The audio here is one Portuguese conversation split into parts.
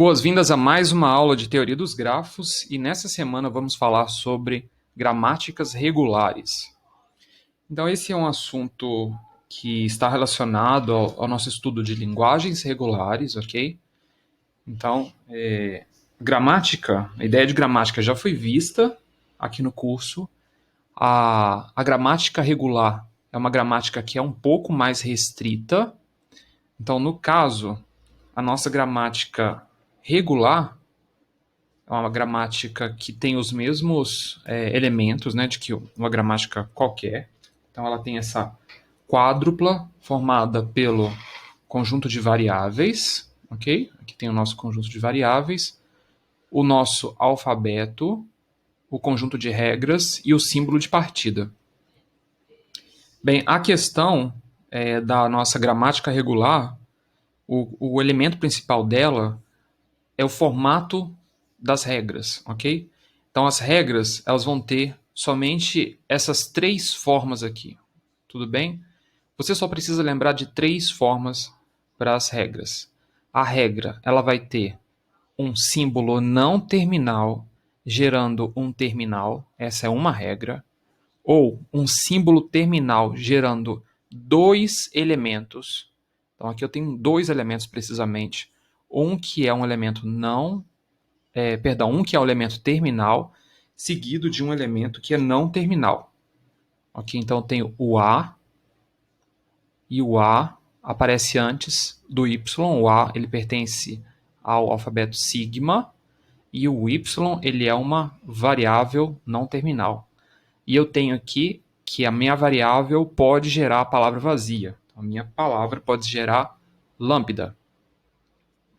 Boas-vindas a mais uma aula de teoria dos grafos e nessa semana vamos falar sobre gramáticas regulares. Então esse é um assunto que está relacionado ao nosso estudo de linguagens regulares, ok? Então, a ideia de gramática já foi vista aqui no curso. A gramática regular é uma gramática que é um pouco mais restrita. Então, no caso, a nossa gramática regular é uma gramática que tem os mesmos elementos, né, de que uma gramática qualquer. Então ela tem essa quádrupla formada pelo conjunto de variáveis, ok? Aqui tem o nosso conjunto de variáveis, o nosso alfabeto, o conjunto de regras e o símbolo de partida. Bem, a questão da nossa gramática regular, o elemento principal dela é o formato das regras, ok? Então as regras elas vão ter somente essas três formas aqui, tudo bem? Você só precisa lembrar de três formas para as regras. A regra ela vai ter um símbolo não terminal gerando um terminal, essa é uma regra, ou um símbolo terminal gerando dois elementos. Então aqui eu tenho dois elementos precisamente, um que é um elemento um que é o elemento terminal, seguido de um elemento que é não terminal. Ok? Então eu tenho o A, e o A aparece antes do Y. O A ele pertence ao alfabeto sigma, e o Y ele é uma variável não terminal. E eu tenho aqui que a minha variável pode gerar a palavra vazia. A minha palavra pode gerar lambda.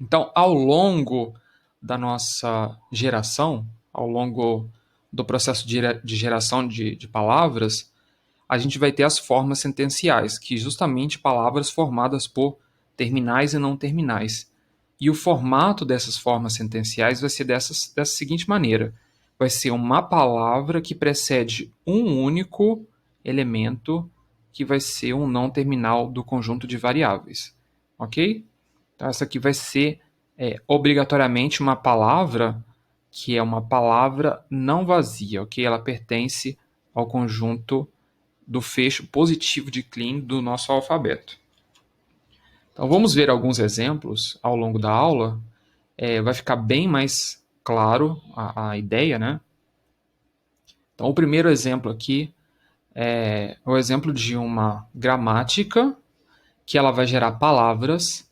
Então, ao longo da nossa geração, ao longo do processo de geração de palavras, a gente vai ter as formas sentenciais, que justamente palavras formadas por terminais e não terminais. E o formato dessas formas sentenciais vai ser dessa seguinte maneira. Vai ser uma palavra que precede um único elemento que vai ser um não terminal do conjunto de variáveis. Ok? Então, essa aqui vai ser obrigatoriamente uma palavra que é uma palavra não vazia, ok? Ela pertence ao conjunto do fecho positivo de Kleene do nosso alfabeto. Então, vamos ver alguns exemplos ao longo da aula. Vai ficar bem mais claro a ideia, né? Então, o primeiro exemplo aqui é o exemplo de uma gramática que ela vai gerar palavras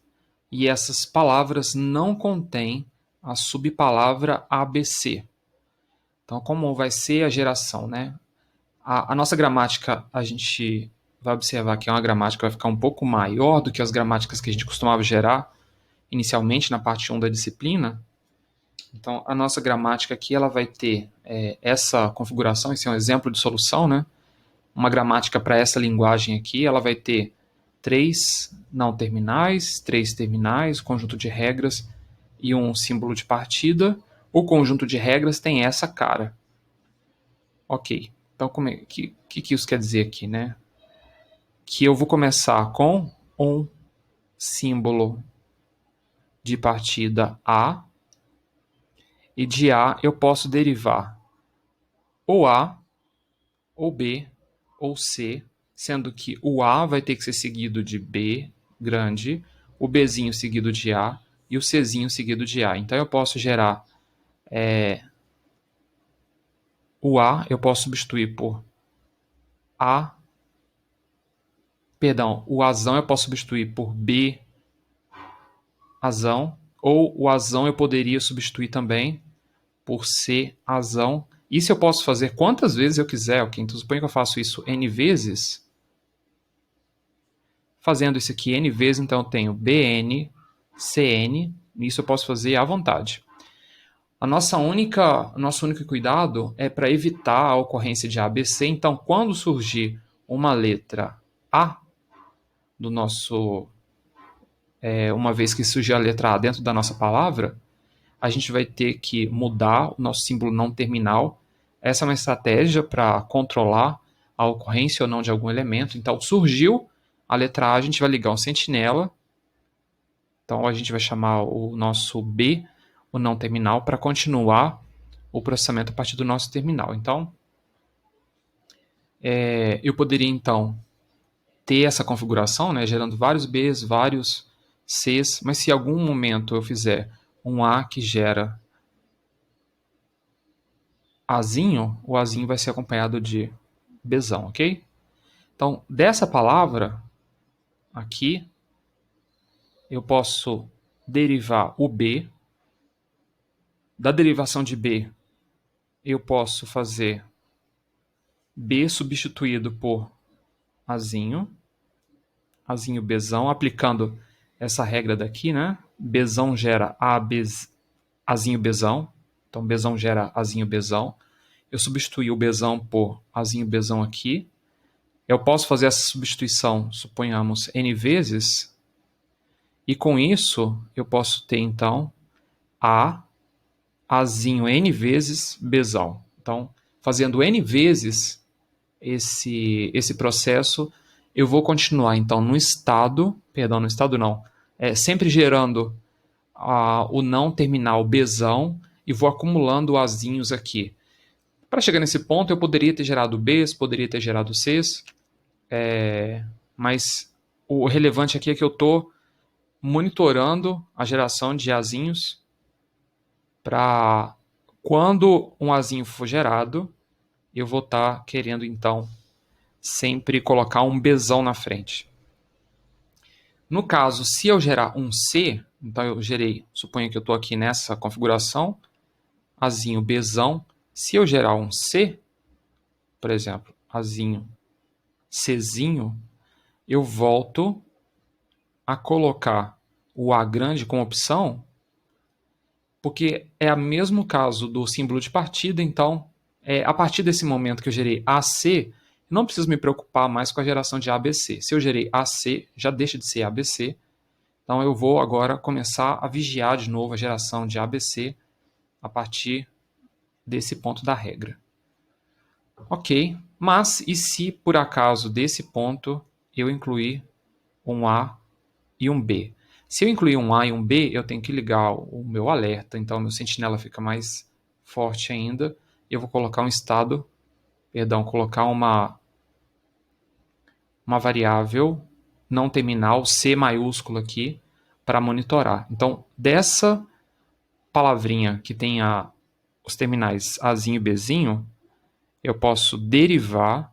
e essas palavras não contêm a subpalavra ABC. Então, como vai ser a geração, né? A nossa gramática, a gente vai observar que é uma gramática que vai ficar um pouco maior do que as gramáticas que a gente costumava gerar inicialmente na parte 1 da disciplina. Então, a nossa gramática aqui ela vai ter essa configuração, esse é um exemplo de solução, né? Uma gramática para essa linguagem aqui, ela vai ter três não terminais, três terminais, conjunto de regras e um símbolo de partida. O conjunto de regras tem essa cara. Ok, então o que isso quer dizer aqui, né? Que eu vou começar com um símbolo de partida A, e de A eu posso derivar ou A, ou B, ou C, sendo que o A vai ter que ser seguido de B grande, o Bzinho seguido de A e o Czinho seguido de A. Então eu posso gerar o A, eu posso substituir por A, perdão, o Azão eu posso substituir por B Azão, ou o Azão eu poderia substituir também por C Azão. Isso eu posso fazer quantas vezes eu quiser, ok? Então suponha que eu faço isso N vezes. Fazendo isso aqui N vezes, então eu tenho BN, CN, isso eu posso fazer à vontade. Nosso único cuidado é para evitar a ocorrência de ABC. Então, quando surgir uma letra A do nosso... uma vez que surgir a letra A dentro da nossa palavra, a gente vai ter que mudar o nosso símbolo não terminal. Essa é uma estratégia para controlar a ocorrência ou não de algum elemento. Então, surgiu a letra A, a gente vai ligar um sentinela. Então, a gente vai chamar o nosso B o não terminal para continuar o processamento a partir do nosso terminal. Então, eu poderia, então, ter essa configuração, né, gerando vários Bs, vários Cs, mas se em algum momento eu fizer um A que gera Azinho, o Azinho vai ser acompanhado de Bzão, ok? Então, dessa palavra aqui, eu posso derivar o B. Da derivação de B, eu posso fazer B substituído por Azinho, Azinho Bzão, aplicando essa regra daqui, né? Bzão gera Azinho Bzão, então Bzão gera Azinho Bzão. Eu substituí o Bzão por Azinho Bzão aqui. Eu posso fazer essa substituição, suponhamos, N vezes, e com isso eu posso ter, então, Azinho N vezes Bzão. Então, fazendo N vezes esse processo, eu vou continuar, então, no estado não, sempre gerando o não terminal Bzão e vou acumulando Azinhos aqui. Para chegar nesse ponto, eu poderia ter gerado Bs, poderia ter gerado Cs, mas o relevante aqui é que eu estou monitorando a geração de Azinhos para quando um Azinho for gerado, eu vou estar querendo, então, sempre colocar um Bzão na frente. No caso, se eu gerar um C, então eu gerei, suponho que eu estou aqui nessa configuração, Azinho Bzão. Se eu gerar um C, por exemplo, Azinho Czinho, eu volto a colocar o A grande como opção, porque é o mesmo caso do símbolo de partida, então, a partir desse momento que eu gerei AC, eu não preciso me preocupar mais com a geração de ABC. Se eu gerei AC, já deixa de ser ABC, então eu vou agora começar a vigiar de novo a geração de ABC a partir desse ponto da regra. Ok, mas e se por acaso desse ponto eu incluir um A e um B? Se eu incluir um A e um B, eu tenho que ligar o meu alerta, então meu sentinela fica mais forte ainda. Eu vou colocar colocar uma variável não terminal, C maiúsculo aqui, para monitorar. Então, dessa palavrinha que tem os terminais Azinho e Bzinho, eu posso derivar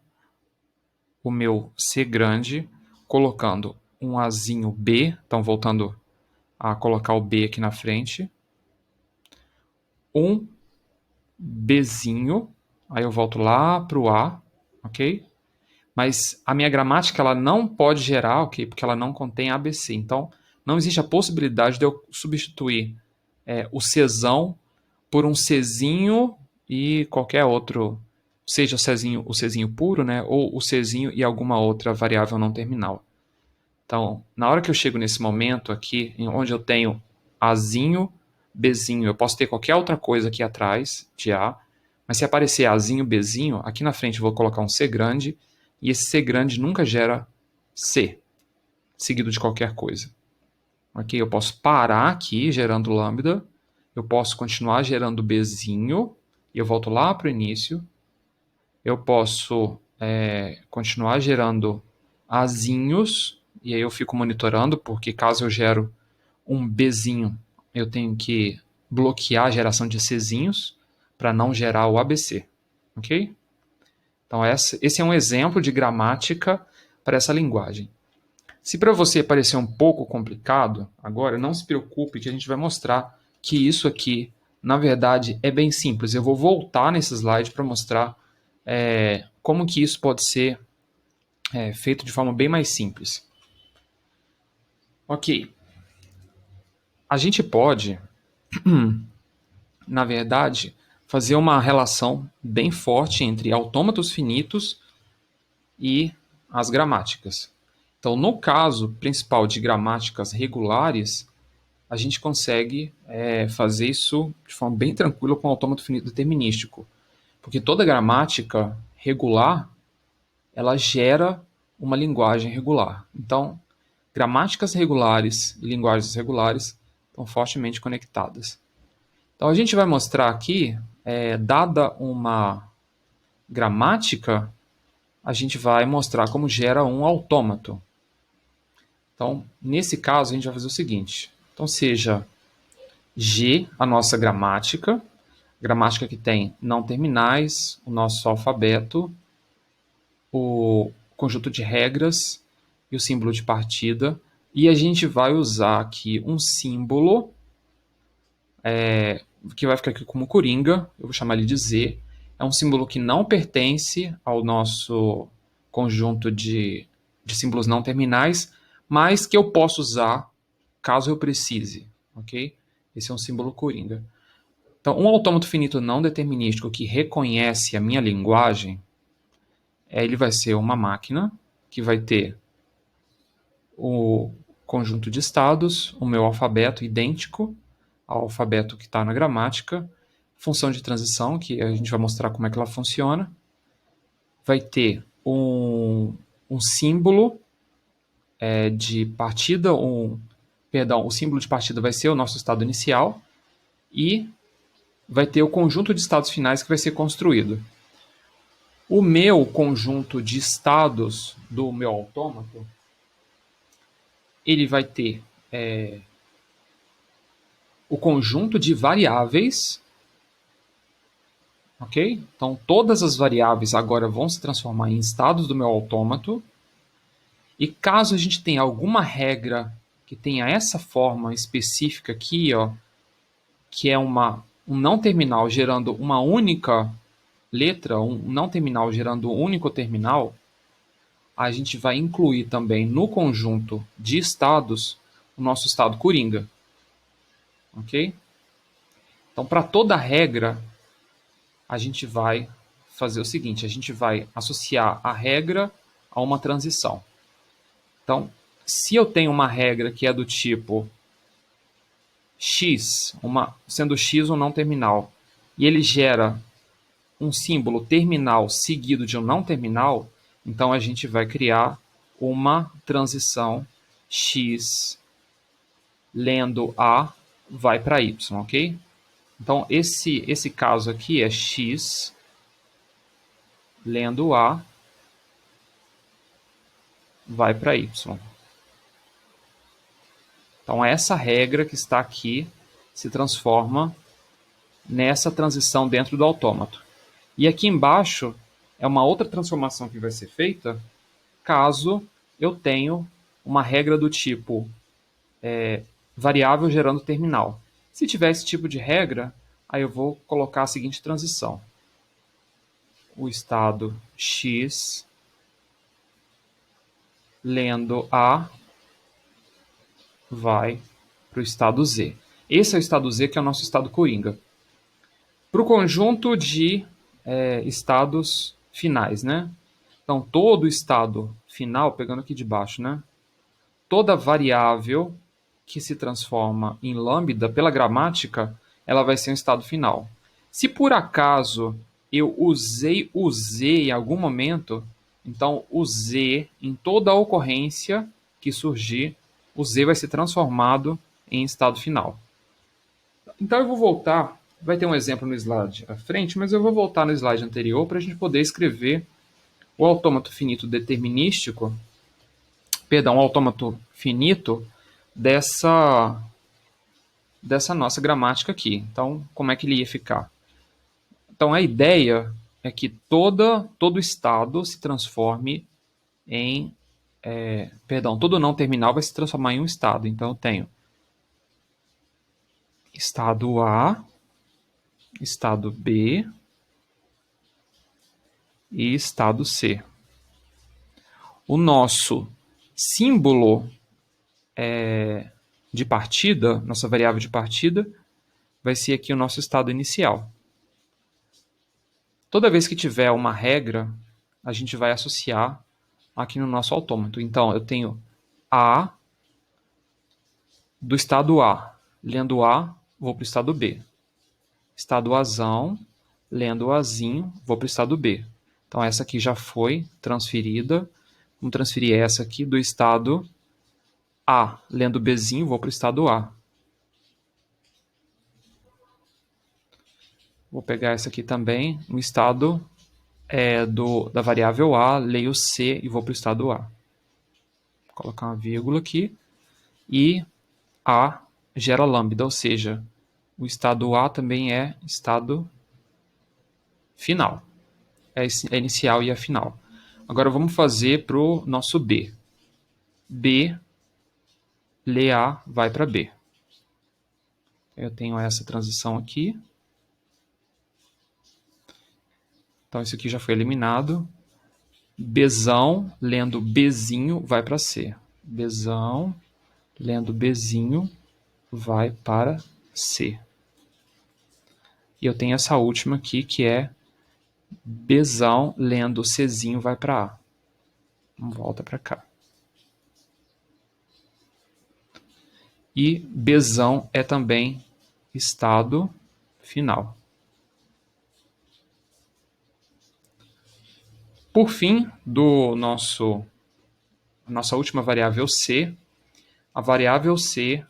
o meu C grande colocando um Azinho B, então voltando a colocar o B aqui na frente, um Bzinho, aí eu volto lá para o A, ok? Mas a minha gramática ela não pode gerar, ok? Porque ela não contém ABC. Então, não existe a possibilidade de eu substituir o Czão por um Czinho e qualquer outro, seja o Czinho puro, né? Ou o Czinho e alguma outra variável não terminal. Então, na hora que eu chego nesse momento aqui, onde eu tenho Azinho, Bzinho, eu posso ter qualquer outra coisa aqui atrás de A, mas se aparecer Azinho, Bzinho, aqui na frente eu vou colocar um C grande, e esse C grande nunca gera C, seguido de qualquer coisa. Ok? Eu posso parar aqui gerando lambda, eu posso continuar gerando Bzinho, e eu volto lá para o início, eu posso continuar gerando Azinhos, e aí eu fico monitorando, porque caso eu gero um Bzinho, eu tenho que bloquear a geração de Czinhos para não gerar o ABC. Ok? Então esse é um exemplo de gramática para essa linguagem. Se para você parecer um pouco complicado, agora não se preocupe que a gente vai mostrar que isso aqui, na verdade, é bem simples. Eu vou voltar nesse slide para mostrar como que isso pode ser feito de forma bem mais simples. Ok. A gente pode, na verdade, fazer uma relação bem forte entre autômatos finitos e as gramáticas. Então, no caso principal de gramáticas regulares, a gente consegue fazer isso de forma bem tranquila com o autômato finito determinístico. Porque toda gramática regular, ela gera uma linguagem regular. Então, gramáticas regulares e linguagens regulares estão fortemente conectadas. Então a gente vai mostrar aqui, dada uma gramática, a gente vai mostrar como gera um autômato. Então, nesse caso, a gente vai fazer o seguinte. Então, seja G a nossa gramática que tem não terminais, o nosso alfabeto, o conjunto de regras e o símbolo de partida. E a gente vai usar aqui um símbolo que vai ficar aqui como coringa, eu vou chamar ele de Z. É um símbolo que não pertence ao nosso conjunto de símbolos não terminais, mas que eu posso usar caso eu precise, ok? Esse é um símbolo coringa. Então, um autômato finito não determinístico que reconhece a minha linguagem, ele vai ser uma máquina que vai ter o conjunto de estados, o meu alfabeto idêntico ao alfabeto que está na gramática, função de transição, que a gente vai mostrar como é que ela funciona, vai ter um símbolo de partida, o símbolo de partida vai ser o nosso estado inicial e vai ter o conjunto de estados finais que vai ser construído. O meu conjunto de estados do meu autômato, ele vai ter o conjunto de variáveis, ok? Então, todas as variáveis agora vão se transformar em estados do meu autômato. E caso a gente tenha alguma regra que tenha essa forma específica aqui, ó, que é um não terminal gerando uma única letra, um não terminal gerando um único terminal, a gente vai incluir também no conjunto de estados o nosso estado coringa. Ok? Então, para toda regra, a gente vai fazer o seguinte, a gente vai associar a regra a uma transição. Então, se eu tenho uma regra que é do tipo x, sendo x um não terminal, e ele gera um símbolo terminal seguido de um não terminal, então a gente vai criar uma transição x lendo a vai para y, ok? Então esse caso aqui é x lendo a vai para y. Então essa regra que está aqui se transforma nessa transição dentro do autômato. E aqui embaixo é uma outra transformação que vai ser feita caso eu tenha uma regra do tipo variável gerando terminal. Se tiver esse tipo de regra, aí eu vou colocar a seguinte transição. O estado x lendo a vai para o estado z. Esse é o estado z, que é o nosso estado coringa. Para o conjunto de estados finais, né? Então, todo estado final, pegando aqui de baixo, né? Toda variável que se transforma em lambda pela gramática, ela vai ser um estado final. Se por acaso eu usei o z em algum momento, então o z, em toda a ocorrência que surgir, o z vai ser transformado em estado final. Então eu vou voltar, vai ter um exemplo no slide à frente, mas eu vou voltar no slide anterior para a gente poder escrever o autômato finito determinístico, o autômato finito dessa nossa gramática aqui. Então, como é que ele ia ficar? Então, a ideia é que todo estado se transforme em... todo não terminal vai se transformar em um estado. Então, eu tenho estado A, estado B e estado C. O nosso símbolo de partida, nossa variável de partida, vai ser aqui o nosso estado inicial. Toda vez que tiver uma regra, a gente vai associar aqui no nosso autômato. Então, eu tenho A do estado A. Lendo A, vou para o estado B. Estado Azão, lendo Azinho, vou para o estado B. Então, essa aqui já foi transferida. Vamos transferir essa aqui do estado A. Lendo Bzinho, vou para o estado A. Vou pegar essa aqui também, no estado da variável A, leio C e vou para o estado A. Vou colocar uma vírgula aqui. E A gera lambda, ou seja, o estado A também é estado final. É inicial e é final. Agora vamos fazer para o nosso B. B, lê A, vai para B. Eu tenho essa transição aqui. Então, isso aqui já foi eliminado. Bzão, lendo Bzinho, vai para C. Bzão, lendo Bzinho, vai para C. E eu tenho essa última aqui, que é Bzão, lendo Czinho, vai para A. Volta para cá. E Bzão é também estado final. Por fim, nossa última variável C, a variável C,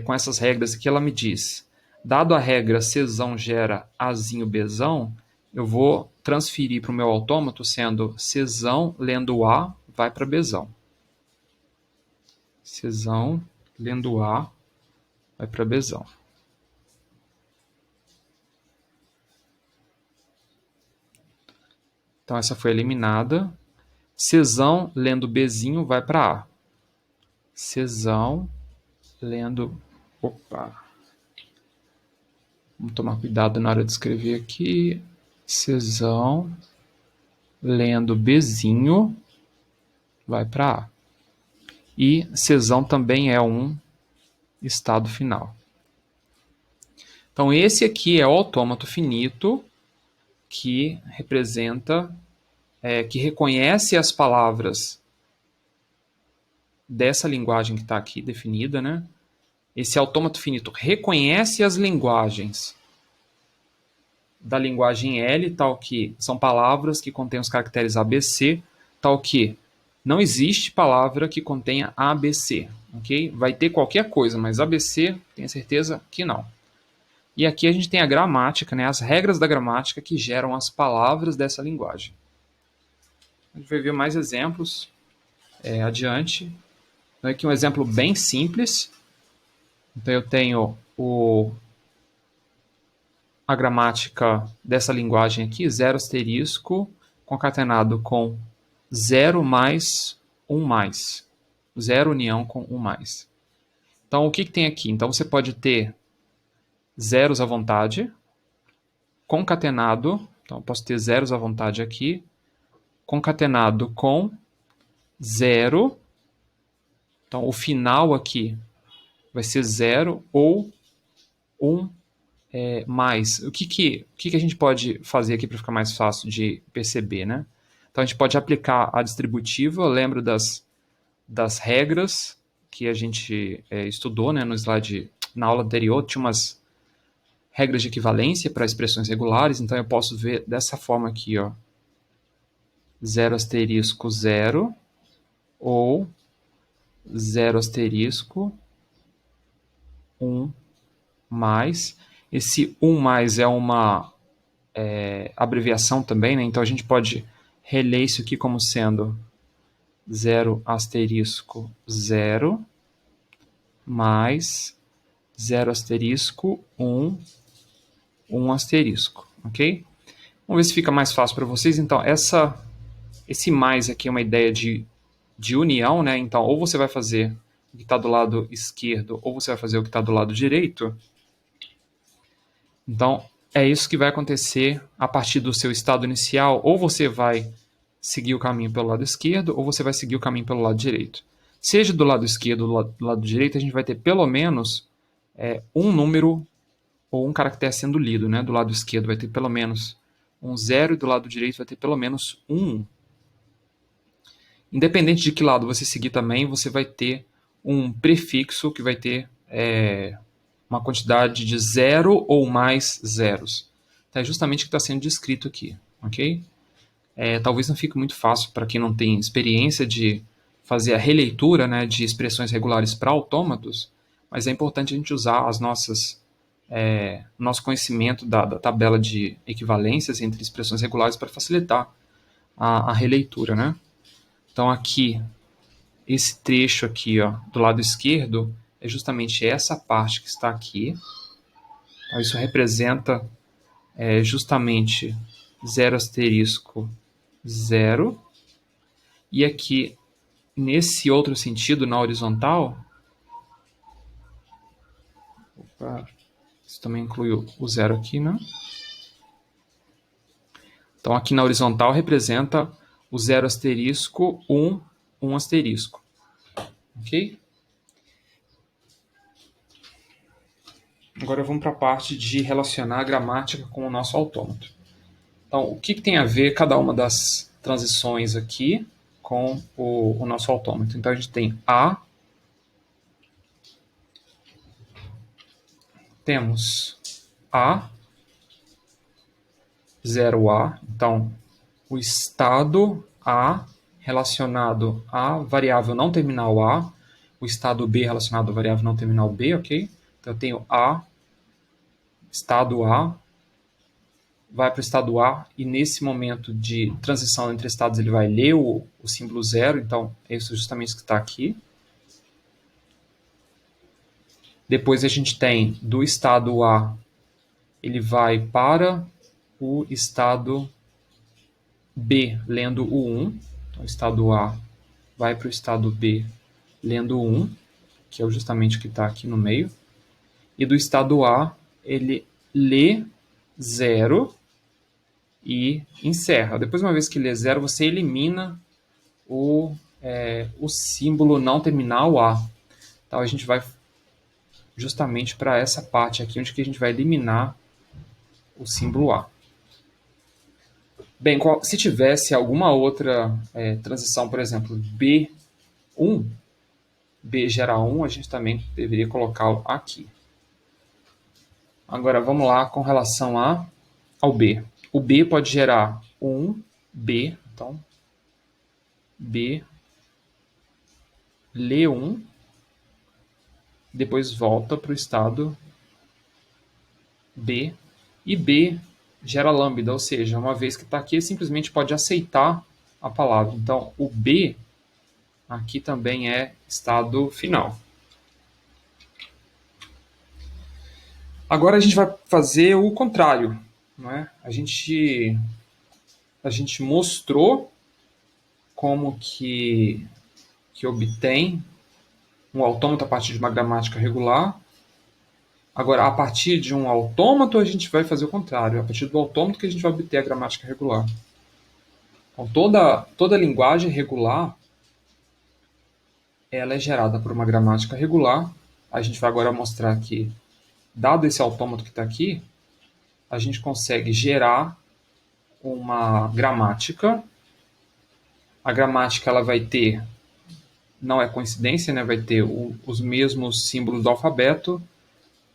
com essas regras aqui, ela me diz, dado a regra Czão gera Azinho Bzão, eu vou transferir para o meu autômato sendo Czão lendo A, vai para Bzão. Czão lendo A, vai para Bzão. Então, essa foi eliminada. Czão lendo Bzinho, vai para A. Czão lendo... Opa! Vamos tomar cuidado na hora de escrever aqui. Czão lendo Bzinho, vai para A. E Czão também é um estado final. Então, esse aqui é o autômato finito que representa, que reconhece as palavras dessa linguagem que está aqui definida, né? Esse autômato finito reconhece as linguagens da linguagem L, tal que são palavras que contêm os caracteres ABC, tal que não existe palavra que contenha ABC, ok? Vai ter qualquer coisa, mas ABC, tenho certeza que não. E aqui a gente tem a gramática, né, as regras da gramática que geram as palavras dessa linguagem. A gente vai ver mais exemplos adiante. Então, aqui um exemplo bem simples. Então, eu tenho a gramática dessa linguagem aqui, 0 asterisco, concatenado com 0 mais 1 mais. 0 união com 1 mais. Então, o que tem aqui? Então, você pode ter zeros à vontade, concatenado, então eu posso ter zeros à vontade aqui, concatenado com 0, então o final aqui vai ser 0 ou 1 mais. O que a gente pode fazer aqui para ficar mais fácil de perceber, né? Então a gente pode aplicar a distributiva, lembro das regras que a gente estudou, né, no slide, na aula anterior, tinha umas regras de equivalência para expressões regulares, então eu posso ver dessa forma aqui, ó, 0 asterisco 0 ou 0 asterisco 1 mais. Esse 1 mais é uma abreviação também, né? Então a gente pode reler isso aqui como sendo 0 asterisco 0 mais 0 asterisco 1 asterisco, ok? Vamos ver se fica mais fácil para vocês. Então, esse mais aqui é uma ideia de união, né? Então, ou você vai fazer o que está do lado esquerdo, ou você vai fazer o que está do lado direito. Então, é isso que vai acontecer a partir do seu estado inicial. Ou você vai seguir o caminho pelo lado esquerdo, ou você vai seguir o caminho pelo lado direito. Seja do lado esquerdo ou do lado direito, a gente vai ter pelo menos um número ou um caractere sendo lido, né? Do lado esquerdo vai ter pelo menos um 0 e do lado direito vai ter pelo menos um 1. Independente de que lado você seguir também, você vai ter um prefixo que vai ter uma quantidade de 0 ou mais zeros. Então, é justamente o que está sendo descrito aqui, ok? Talvez não fique muito fácil para quem não tem experiência de fazer a releitura, né, de expressões regulares para autômatos, mas é importante a gente usar as nossas nosso conhecimento da tabela de equivalências entre expressões regulares para facilitar a releitura, né? Então aqui, esse trecho aqui, ó, do lado esquerdo, é justamente essa parte que está aqui. Então, isso representa justamente 0 asterisco 0. E aqui, nesse outro sentido, na horizontal, isso também inclui o 0 aqui, né? Então, aqui na horizontal representa o 0 asterisco 1, 1 asterisco. Ok? Agora vamos para a parte de relacionar a gramática com o nosso autômato. Então, o que tem a ver cada uma das transições aqui com o nosso autômato? Então, a gente tem temos A, 0A, então o estado A relacionado à variável não terminal A, o estado B relacionado à variável não terminal B, ok? Então eu tenho estado A, vai para o estado A, e nesse momento de transição entre estados ele vai ler o símbolo 0, então é isso justamente que está aqui. Depois a gente tem do estado A, ele vai para o estado B, lendo o 1. Então, o estado A vai para o estado B, lendo o 1, que é justamente o que está aqui no meio. E do estado A, ele lê 0 e encerra. Depois, uma vez que lê 0, você elimina o símbolo não terminal A. Então, a gente vai justamente para essa parte aqui, onde que a gente vai eliminar o símbolo A. Bem, se tivesse alguma outra transição, por exemplo, B1, B gera 1, a gente também deveria colocá-lo aqui. Agora, vamos lá com relação ao B. O B pode gerar 1B, então, B lê 1, depois volta para o estado B, e B gera lambda, ou seja, uma vez que está aqui, ele simplesmente pode aceitar a palavra. Então, o B aqui também é estado final. Agora a gente vai fazer o contrário. Não é? A gente mostrou como que obtém um autômato a partir de uma gramática regular. Agora, a partir de um autômato, a gente vai fazer o contrário. A partir do autômato que a gente vai obter a gramática regular. Então, toda linguagem regular ela é gerada por uma gramática regular. A gente vai agora mostrar que, dado esse autômato que está aqui, a gente consegue gerar uma gramática. A gramática ela vai ter, não é coincidência, né? Vai ter os mesmos símbolos do alfabeto.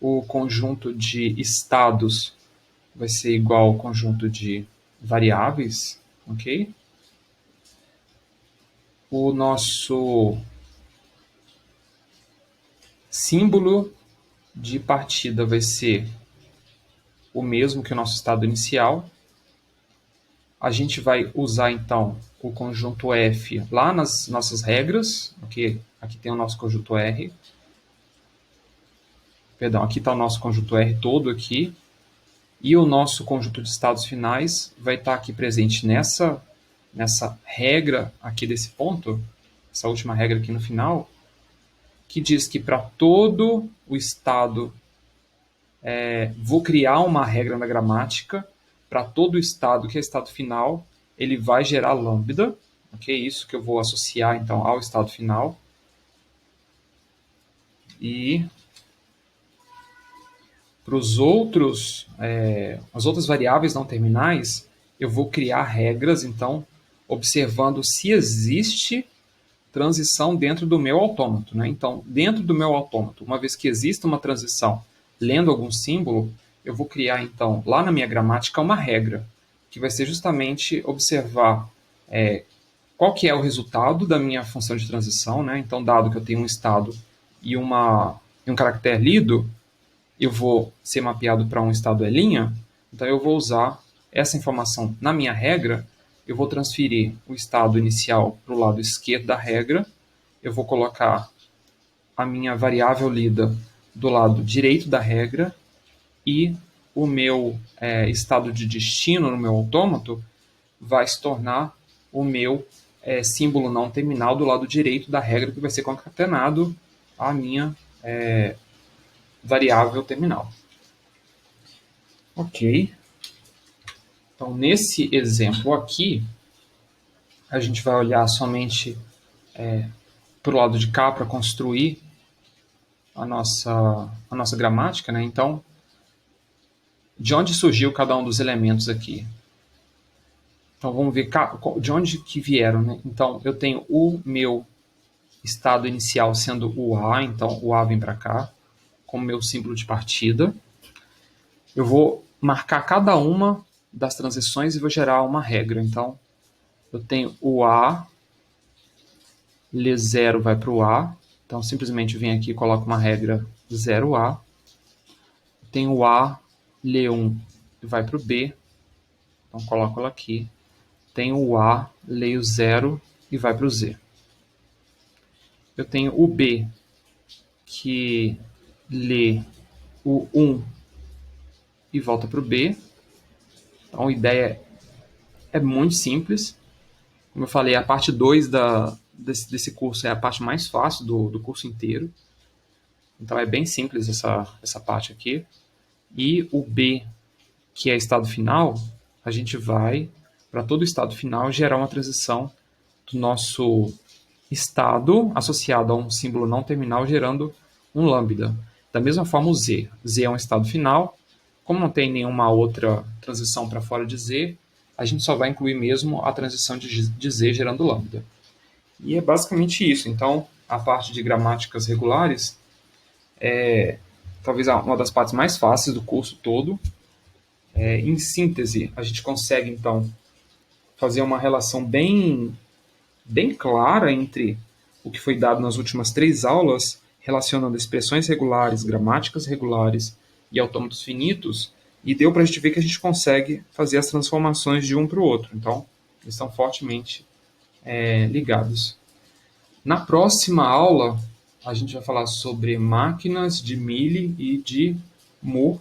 O conjunto de estados vai ser igual ao conjunto de variáveis, ok? O nosso símbolo de partida vai ser o mesmo que o nosso estado inicial. A gente vai usar, então, o conjunto F lá nas nossas regras, ok? Aqui tem o nosso conjunto R. Perdão, aqui está o nosso conjunto R todo aqui. E o nosso conjunto de estados finais vai estar aqui presente nessa regra aqui desse ponto, essa última regra aqui no final, que diz que para todo o estado, vou criar uma regra na gramática, para todo o estado que é estado final, ele vai gerar lambda, ok? Isso que eu vou associar então ao estado final. E para os outros, as outras variáveis não terminais, eu vou criar regras, então, observando se existe transição dentro do meu autômato, né? Então, dentro do meu autômato, uma vez que exista uma transição lendo algum símbolo, eu vou criar, então, lá na minha gramática, uma regra, que vai ser justamente observar qual que é o resultado da minha função de transição, né? Então, dado que eu tenho um estado e um caractere lido, eu vou ser mapeado para um estado E', então eu vou usar essa informação na minha regra, eu vou transferir o estado inicial para o lado esquerdo da regra, eu vou colocar a minha variável lida do lado direito da regra e o meu estado de destino no meu autômato vai se tornar o meu símbolo não terminal do lado direito da regra, que vai ser concatenado à minha variável terminal. Ok. Então, nesse exemplo aqui, a gente vai olhar somente para o lado de cá para construir a nossa gramática, né? Então, de onde surgiu cada um dos elementos aqui? Então, vamos ver de onde que vieram, né? Então, eu tenho o meu estado inicial sendo o A, então o A vem para cá, como meu símbolo de partida. Eu vou marcar cada uma das transições e vou gerar uma regra. Então, eu tenho o A, Lê0 vai para o A, então simplesmente eu venho aqui e coloco uma regra 0A. Tenho o A, Lê1 e vai para o B, então coloco ela aqui. Tenho o A, leio 0 e vai para o Z. Eu tenho o B, que lê o 1 e volta para o B. Então a ideia é muito simples. Como eu falei, a parte 2 desse curso é a parte mais fácil do curso inteiro. Então é bem simples essa parte aqui. E o B, que é estado final, a gente vai, para todo estado final, gerar uma transição do nosso estado associado a um símbolo não terminal, gerando um lambda. Da mesma forma o Z. Z é um estado final. Como não tem nenhuma outra transição para fora de Z, a gente só vai incluir mesmo a transição de Z gerando lambda. E é basicamente isso. Então, a parte de gramáticas regulares é talvez uma das partes mais fáceis do curso todo. Em síntese, a gente consegue, então, fazer uma relação bem clara entre o que foi dado nas últimas 3 aulas, relacionando expressões regulares, gramáticas regulares e autômatos finitos, e deu para a gente ver que a gente consegue fazer as transformações de um para o outro. Então, eles estão fortemente ligados. Na próxima aula, a gente vai falar sobre máquinas de Mealy e de Moore,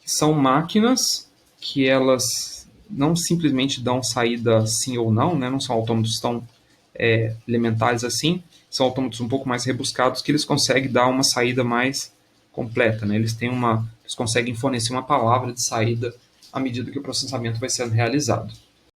que são máquinas que elas não simplesmente dão saída sim ou não, né? Não são autômatos tão elementares assim, são autômatos um pouco mais rebuscados que eles conseguem dar uma saída mais completa, né? Eles conseguem fornecer uma palavra de saída à medida que o processamento vai sendo realizado.